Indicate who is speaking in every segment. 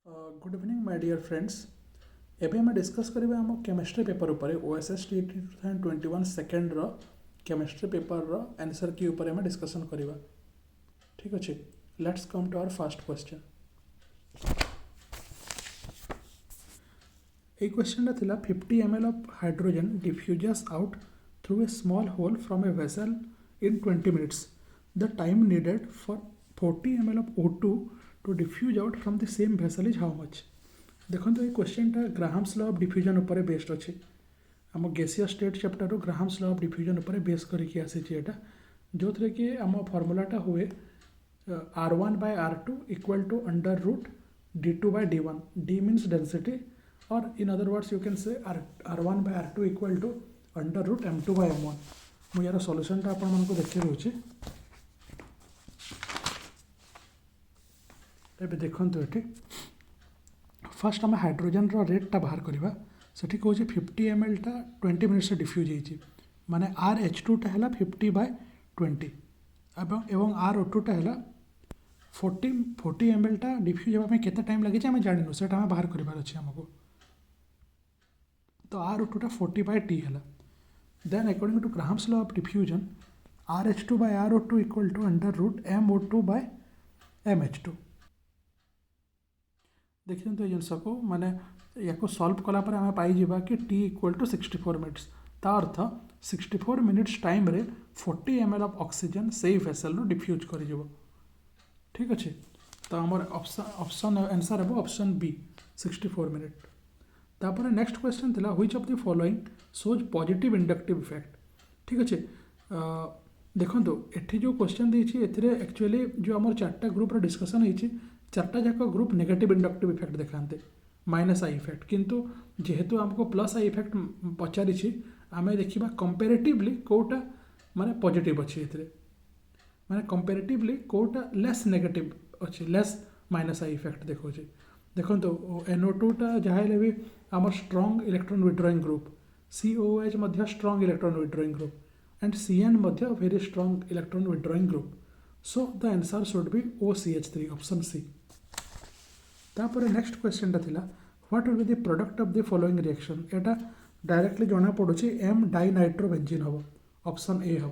Speaker 1: Good evening my dear friends. एबे हम discuss करिबा हम केमिस्ट्री पेपर ऊपर ओएसएस टी 2021 सेकेंड रो केमिस्ट्री पेपर रो आंसर की ऊपर हम डिस्कशन करिबा। ठीक अछि, let's come to our first question. ए क्वेश्चन थिला 50 ml of hydrogen diffuses out through a small hole from a vessel in 20 minutes. The time needed for 40 ml of O2 to diffuse out from the same vessel is how much? देखो ये question टा Graham's law of diffusion ऊपर based अच्छे आम गैसीय state chapter Graham's law of diffusion ऊपर base करके आसी जो थे कि आम फर्मूलाटा हुए R1/R2 equal to under root D2/D1. D means density, or in other words you can say R1/R2 equal to under root M2/M1. मुझे यार सॉल्यूशनटा आपण मानको देखि रहउछि। एबे देखंतु एठी फर्स्ट आम हाइड्रोजन रेटा बाहर करवा से कौन 50 ml टा 20 मिनिट्स डिफ्यूज होती माने RH2 टा है 50/20 एवं RO2 टा है 40 ml टा डिफ्यूज होगा केते टाइम लगे आम जानू से बाहर करार अच्छे आमको। तो RO2 टा 40/T है। Then according to Graham's law of diffusion RH2/RO2 equal to under root MO2/MH2। देखिए तो ये जिनस को माने या सल्व कलापर आम पाई कि T इक्वल टू 64 मिनिट्स। ता अर्थ 64 मिनिट्स टाइम रे 40 ml ऑफ ऑक्सीजन से वेसल डिफ्यूज कर। ठीक अच्छे, तो आम ऑप्शन आंसर है ऑप्शन बी 64 मिनिट। तापर नेक्स्ट क्वेश्चन थिला which of the following shows positive inductive effect. ठीक अच्छे, देखो ये जो क्वेश्चन देती एक्चुअली जो आम 4टा ग्रुप डिस्कसन होती 4टा जाक ग्रुप नेगेटिव इंडक्टिव इफेक्ट देखाते -I इफेक्ट, किंतु जेहेतु आमको +I इफेक्ट पचारि आम देखा कंपेरेटिवली कौटा माने पॉजिटिव अच्छी माने कंपेरेटिवली कौटा लेस नेगेटिव अच्छी लेस -I इफेक्ट देखो। देखो NO2 टा जहाँ भी आम strong electron withdrawing group, COOH मध्य strong electron withdrawing group and CN मध्य very strong electron withdrawing group. So the answer should be OCH3 option C. तापर नेक्स्ट क्वेश्चन टा थिला what will be the product of the following reaction. एटा directly जना पड़ुछि M dinitrobenzene हम option A हम।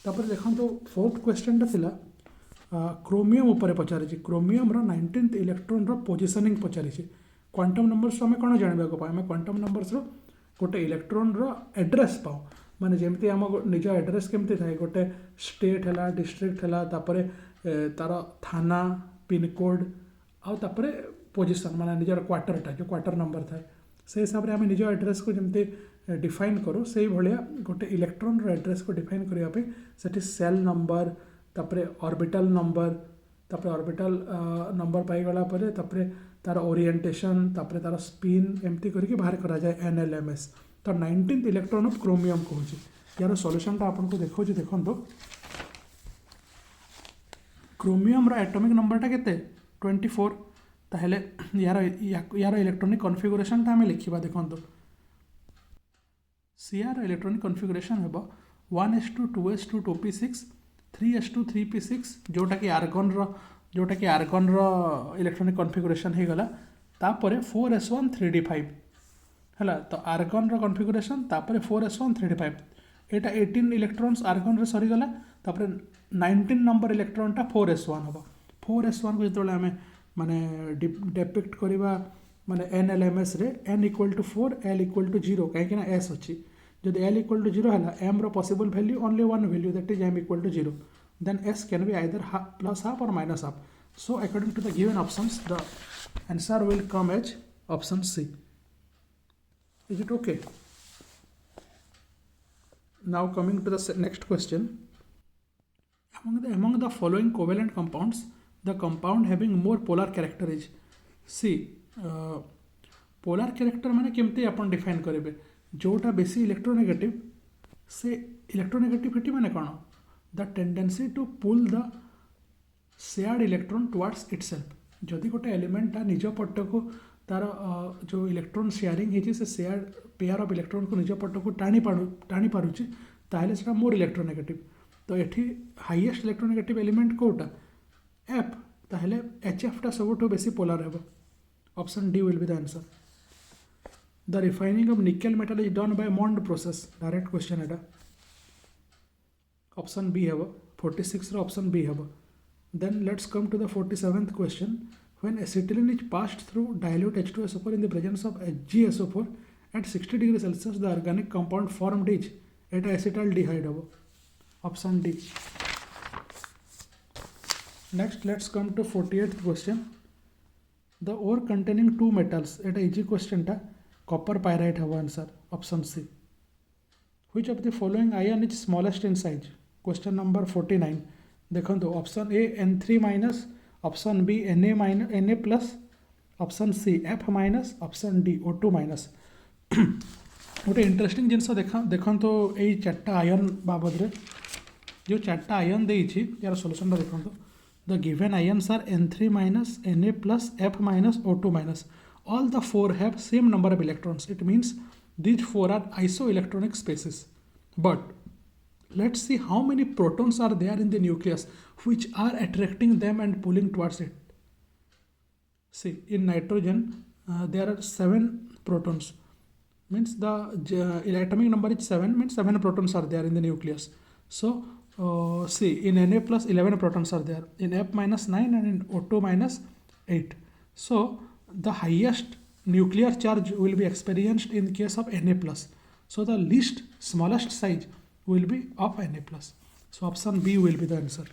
Speaker 1: तापर देखो फोर्थ क्वेश्चन टा थिला क्रोमियम ऊपर पचारि क्रोमियम रो 19th इलेक्ट्रॉन रो पोजिशनिंग पचारि क्वांटम नंबर्स आम कौन जानवा को पाए क्वांटम नंबर्स रो गोटे इलेक्ट्रॉन रो एड्रेस पाओ माने जेमती आम निज एड्रेस केमती थाए गोटे स्टेट है डिस्ट्रिक्ट है तापर तार थाना पिनकोड आउे पोजिशन माने निजर क्वार्टरटा जो क्वार्टर नंबर थाए से हिसाब से आम निज एड्रेस को जमती डिफाइन करूँ से भाया गोटे इलेक्ट्रॉन रो एड्रेस को डिफाइन करने से सेल नंबर तापर ऑर्बिटल नंबर तापर ऑर्बिटल नंबर पाईगला तापर तार ओरिएंटेशन तापर तार स्पिन एमती करके बाहर करा जाए NLMS। तो 19th इलेक्ट्रॉन ऑफ क्रोमियम कहूँ यार सॉल्यूशनटा आपको देखो देखो क्रोमियम रो एटॉमिक नंबरटा केते 24 ताहले यार इलेक्ट्रॉनिक कॉन्फ़िगरेशनटा आम लिखा देखो CR इलेक्ट्रॉनिक कॉन्फ़िगरेशन है 1s2 2s2 2p6 3s2 3p6 जोटा कि आर्गन रो इलेक्ट्रॉनिक कॉन्फ़िगरेशन हो गला। तापर 4s1 3d5 है। तो आर्गन रो कॉन्फ़िगरेशन तापर 4s1 3d5 एटा 18 इलेक्ट्रॉन्स आर्गन रे सरीगला। तापर 19 नंबर इलेक्ट्रॉनटा 4s1 हम 4s1 को जो आम माने डेपिक्ट करवा माने NLMS रे n equal to 4 l equal to 0 कहीं s अच्छी जब l इक्वल टू 0 है m रो possible value only one value that is m equal to 0 then s can be either plus half और minus half. So according to the given options the answer will come as option C. Is it okay? Now coming to the next question among the following covalent compounds the compound having more polar character is see polar character माने केमती अपन define करेंगे जोटा बेसी electronegative से electronegativity माने कौन the tendency to pull the shared electron towards itself. जदि गोटे एलिमेंटा निज पट को तार जो इलेक्ट्रॉन शेयरिंग होती से शेयर पेयर ऑफ इलेक्ट्रॉन को निज पट को टाणी पारुची ताहले सेटा मोर इलेक्ट्रोनेगेटिव। तो ये हाईएस्ट इलेक्ट्रोनेगेटिव एलिमेंट कोटा F ताहले HF टा सबुठु बेसी पोलार हेबो option D will be the answer the refining of nickel metal is done by Mond process direct question एटा ऑप्शन बी हेबो 46 रो ऑप्शन बी हेबो then let's come to the 47th question when acetylene is passed through dilute H2SO4 in the presence of HgSO4 at 60 degrees Celsius the organic compound formed is eta acetaldehyde हेबो option D next let's come to 48th question the ore containing two metals eta easy question ta copper pyrite हेबो answer option C which of the following ion is smallest in size question number 49 देखो option A N3 minus option B Na plus option C F minus option D O2 minus गोटे interesting जिनस देखो तो यही चार्टा ion बाबद रे जो चार्टा ion देइछि यार solution देखो the given ions are N3 minus Na plus F minus O2 minus all the four have same number of electrons it means these four are isoelectronic spaces but let's see how many protons are there in the nucleus which are attracting them and pulling towards it. See, in nitrogen, there are 7 protons. Means the atomic number is 7, means 7 protons are there in the nucleus. So, see, in Na plus 11 protons are there, in F minus 9 and in O2 minus 8. So, the highest nuclear charge will be experienced in case of Na plus. So, the least, smallest size will be of Na plus. So option B will be the answer.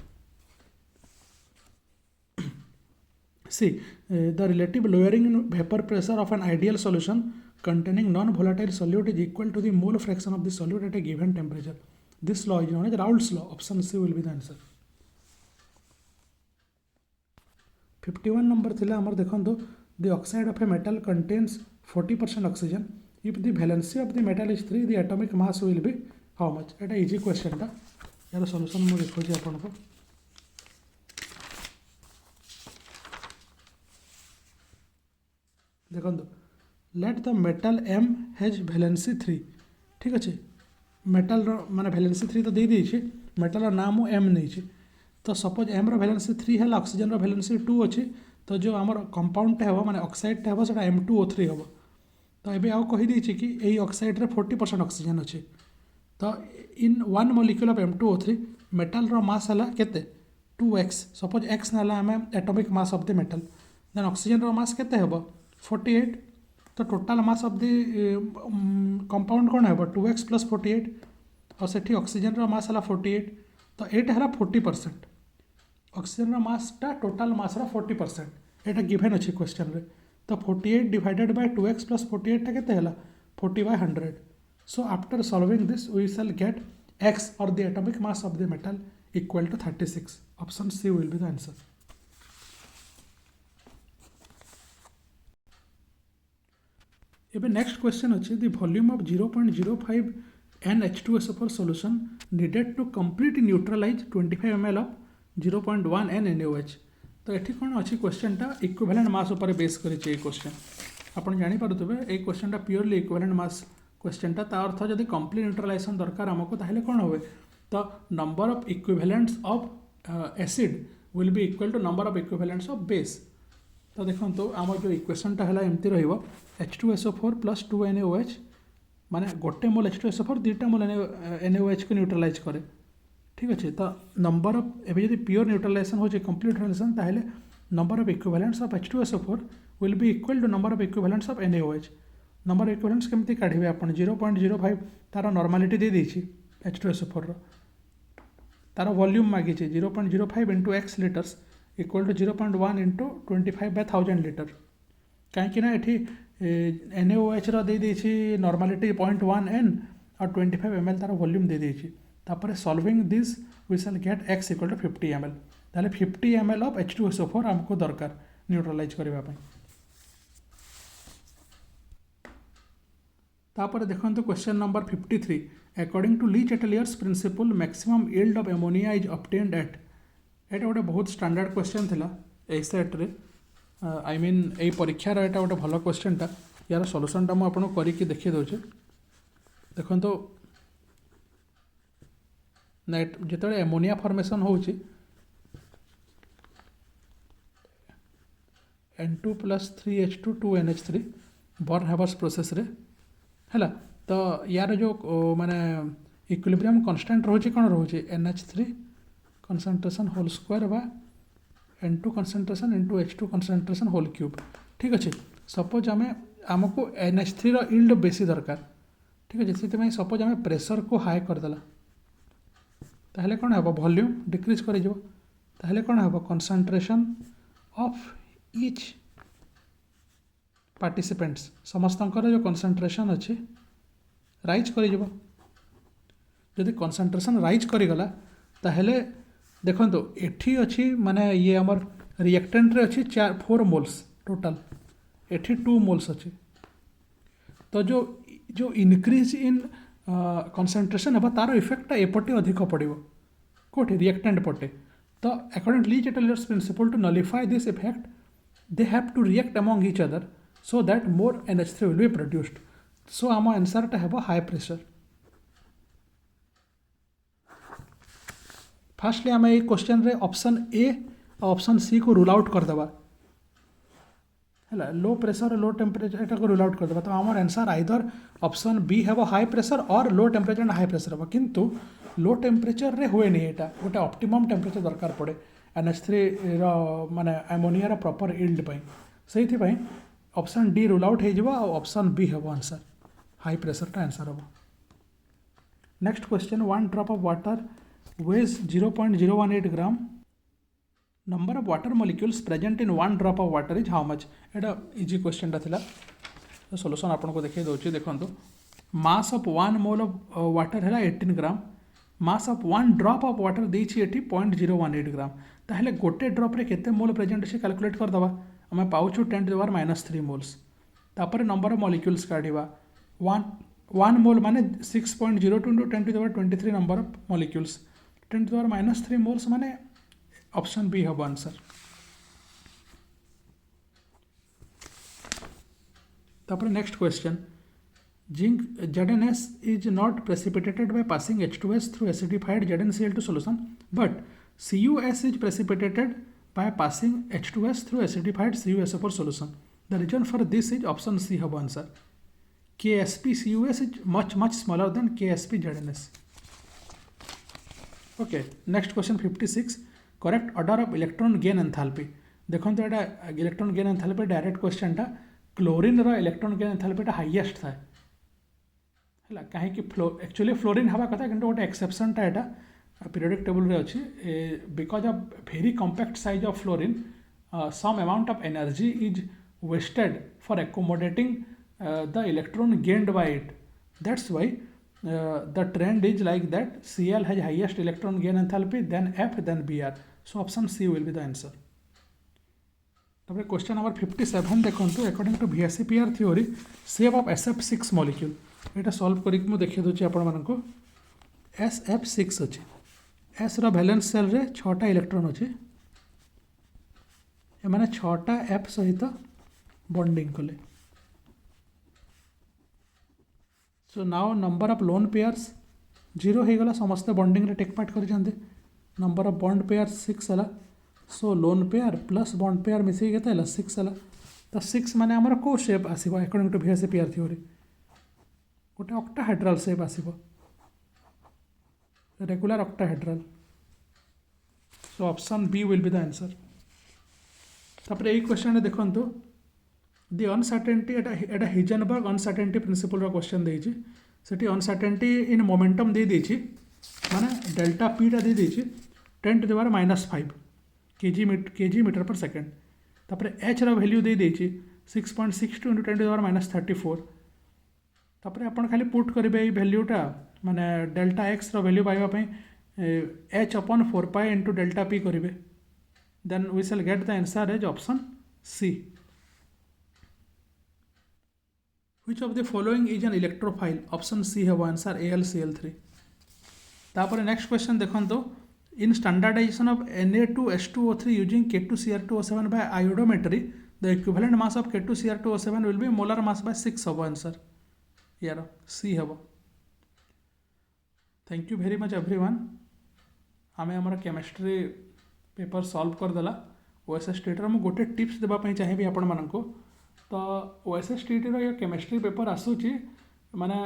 Speaker 1: See, the relative lowering in vapor pressure of an ideal solution containing non-volatile solute is equal to the mole fraction of the solute at a given temperature. This law is known as Raoult's law. Option C will be the answer. 51 number थिला हमर देखंतो the oxide of a metal contains 40% oxygen. If the valency of the metal is 3, the atomic mass will be how much? Etah easy question टा यार solution मु देखो आपन को देखो let the metal M has valency 3 ठीक अच्छे metal माने वैलेंसी 3 तो दे दी छी मेटल नाम M नहीं छी तो सपोज M रो वैलेंसी 3 है ऑक्सीजन रो वैलेंसी 2 अछि तो जो हमर कंपाउंड टा हेबो माने ऑक्साइड टा हेबो सेटा M2O3 हेबो तो एबे आउ कहि दै छी कि एई ऑक्साइड रे 40% ऑक्सीजन अछि तो इन 1 molecule of M2O3 metal रो मास हला केते 2x सपोज x नाला हमें atomic mass of the metal then oxygen रो मास केते हेबो 48 तो total mass of the compound कोन हेबो 2x + 48 और सेठी ऑक्सीजन रो मास हला 48 तो एटा हला 40% ऑक्सीजन रो मास टा टोटल मास रो 40% एटा गिवन अछि क्वेश्चन रे तो 48 डिवाइडेड बाय 2x + 48 टा केते हला 40/100 So after solving this, we shall get x or the atomic mass of the metal equal to 36. Option C will be the answer. Even next question is the volume of 0.05 NH2SO4 solution needed to completely neutralize 25 ml of 0.1 NaOH. तो ये कौन अच्छी question टा equivalent mass ऊपर base करिए question आपन जानि पारुथबे ए question टा प्योरली इक्विवेलेंट मास क्वेश्चन टा अर्थ जदि कंप्लीट न्यूट्रलाइजेशन दरकार आमको ताहले कौन हुए तो number of equivalents of acid will be equal to number of equivalents of base तो देखो तो आम जो इक्वेशन टा है एमती रहिबो H2SO4 + 2NaOH माने गोटे मोल H2SO4 दुईटा मोल NaOH को न्यूट्रलाइज करे ठीक अच्छे तो नंबर ऑफ एबे जदि प्योर न्यूट्रलाइजेशन हो कंप्लीट न्यूट्रलाइजेशन ताहले number of equivalents of H2SO4 will be equal to number of equivalents of NaOH number equivalents केमती काढिबे आपण 0.05 तार नॉर्मालिटी दे देछि H2SO4 रो तार वॉल्यूम मागी छै 0.05 * x litres equal to 0.1 * 25/1000 litre कहीं ना ये NaOH रो दे देछि नॉर्मालिटी 0.1 n और 25 ml तार वॉल्यूम दे देछि तापर solving this we shall get x equal to 50 ml ताले 50 ml ऑफ H2SO4 हमको दरकार न्यूट्रलाइज करबा पई तापर देखो question number 53 according to Le Chatelier's principle maximum yield of ammonia is obtained at एटा गोटे बहुत स्टैंडर्ड क्वेश्चन थिला ए सेट रे आई मीन ए परीक्षा रे एटा गोटे भलो क्वेश्चन टा यार सॉल्यूशन टा मु आपन करिकि देखि दोचे देखो तो नेट जेतले एमोनिया फॉर्मेशन होउची N2 plus 3H2 2NH3 burn habeas process रे है। तो यार जो माने इक्विलिब्रियम कांस्टेंट रोचे कौन रोचे NH3 कंसंट्रेशन होल स्क्वायर बा N2 concentration into H2 concentration whole cube. ठीक अच्छे सपोज आम आमको NH3 इल्ड बेसी दरकार। ठीक अच्छे से सपोज आम प्रेशर को हाई करदेला ताहले कौन है वॉल्यूम डिक्रीज कर ताहले कौन है कंसंट्रेशन ऑफ इच पार्टिसिपेंट्स समस्तंकर जो कंसंट्रेशन अच्छे राइज कर जदि कंसंट्रेशन राइज करीगला ताहले देखो एठी अच्छी माने ये आमर रिएक्टेंट रे अच्छी 4 मोल्स टोटल एठी 2 मोल्स अच्छे। तो जो जो इनक्रीज इन कंसंट्रेशन है तार इफेक्टा एपटे अधिक पड़ो कौटे रिएक्टेंट पटे। तो according Le Chatelier's principle to nullify this effect they have to react among each other so that more NH3 will be produced. So आम आंसर टा है हाई प्रेशर। फार्स्टली आम ये क्वेश्चन रे ऑप्शन ए और ऑप्शन सी को rule out करदेबा है। Low pressure low temperature एटा को रूल आउट करदेबा। तो आम आंसर आइदर ऑप्शन बी है हाई प्रेशर और low temperature and high pressure हम किंतु लो टेम्परेचर रे हुए नहीं एटा गोटे ऑप्टिमम टेम्परेचर दरकार पड़े NH3 माने अमोनिया प्रॉपर इल्ड से ऑप्शन डी रूल आउट हो ऑप्शन बी हम आंसर हाई प्रेशर टा आंसर हम। Next question 1 drop of water weighs 0.018 gram number of water molecules present in 1 drop of water is how much. एटा easy question था तो solution आपको देखिए दूसरी देखो mass of 1 mole of water है 18 gram mass of 1 drop of water देती 0.018 ग्राम ताहले गोटे ड्रॉप रे केते मोल प्रेजेंट अच्छे कैलकुलेट करदे आम पाचु 10⁻³ मोल्स। तापर नंबर ऑफ मॉलिक्यूल्स काढ़ा 1 मोल माने 6.02 into 10⁻23 number of molecules 10⁻³ moles माने ऑप्शन बी हम आंसर। तापर next question zinc ZnS is not precipitated by passing H2S through acidified ZnCl2 solution but CuS is precipitated by passing H2S through acidified CuSO4 solution. The reason for this is option C have answer. KSP CuS is much smaller than KSP ZnS. Okay, next question 56 correct order of electron gain enthalpy। देखो तो एटा electron gain enthalpy direct question टा chlorine रो electron gain enthalpy टा highest था है कहीं actually fluorine हवा कथा कि गोटे एक्सेप्शन टा एटा पीरियोडिक टेबल रे अच्छी because of very compact size of fluorine some amount of energy is wasted for accommodating the electron gained by it that's why the trend is like that Cl has highest electron gain enthalpy then F then Br so option C will be the answer। Question number 57 देखो according to VSEPR theory shape of SF6 molecule यहाँ solve करी मुझे देखिए दूसरी आपको SF6 अच्छे S रैलेंस cell रे 6टा electron अच्छे एमाने 6टा F सहित बॉन्डिंग कले। So now number of lone pairs 0 हो गला समस्ते बॉन्डिंग रे टेक पार्ट कर नंबर ऑफ बॉन्ड पेयर्स 6 है। So lone pair plus bond pair मिस के 6 है। तो 6 माने आमर को शेप आसीबो अकॉर्डिंग टू VSEPR थ्योरी गोटे ऑक्टाहेड्रल शेप आसीबो regular octahedral so option B will be the answer. तापर एई क्वेश्चन देखो दि अनसर्टेनिटी एटा हिजनबर्ग अनसर्टेनिटी प्रिंसिपल रो क्वेश्चन देछि सेठी अनसर्टेनिटी इन मोमेंटम दे देछि माने डेल्टा पी टा दे देछि 10⁻⁵ kg मीटर पर सेकेंड। तापर एच रो वैल्यू दे देछि 6.62 into 10⁻34। तापर आपण खाली पुट करिवे ए वैल्यूटा माने डेल्टा एक्स रो वैल्यू पाइबा पई h/4π into डेल्टा पी करिवे then we shall get the answer is option C. Which of the following is an electrophile? Option C have answer AlCl3। तापर नेक्स्ट क्वेश्चन देखो in standardization of Na2H2O3 using K2Cr2O7 by iodometry the equivalent mass of K2Cr2O7 will be molar mass by 6 have answer यार C have। Thank you very much everyone आमे हमर chemistry paper solve कर देला OSSTT मु गोटे tips देवाई चाहिए आपण मानक तो OSSTT रो केमिस्ट्री पेपर आसूची माने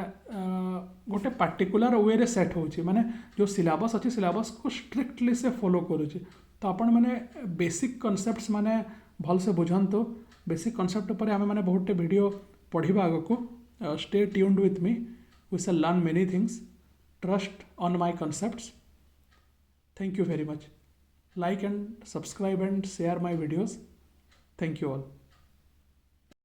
Speaker 1: गोटे पार्टिकुलर वे रे सेट होची माने जो सिलेबस अच्छी सिलेबस को स्ट्रिक्टली से फॉलो करुची तो आपण माने बेसिक कॉन्सेप्ट्स माने भल से बुझंतो बेसिक कॉन्सेप्ट पर आमे माने बहुत वीडियो पढ़िबा आगो को stay tuned with me we shall learn many things trust on my concepts thank you very much like and subscribe and share my videos thank you all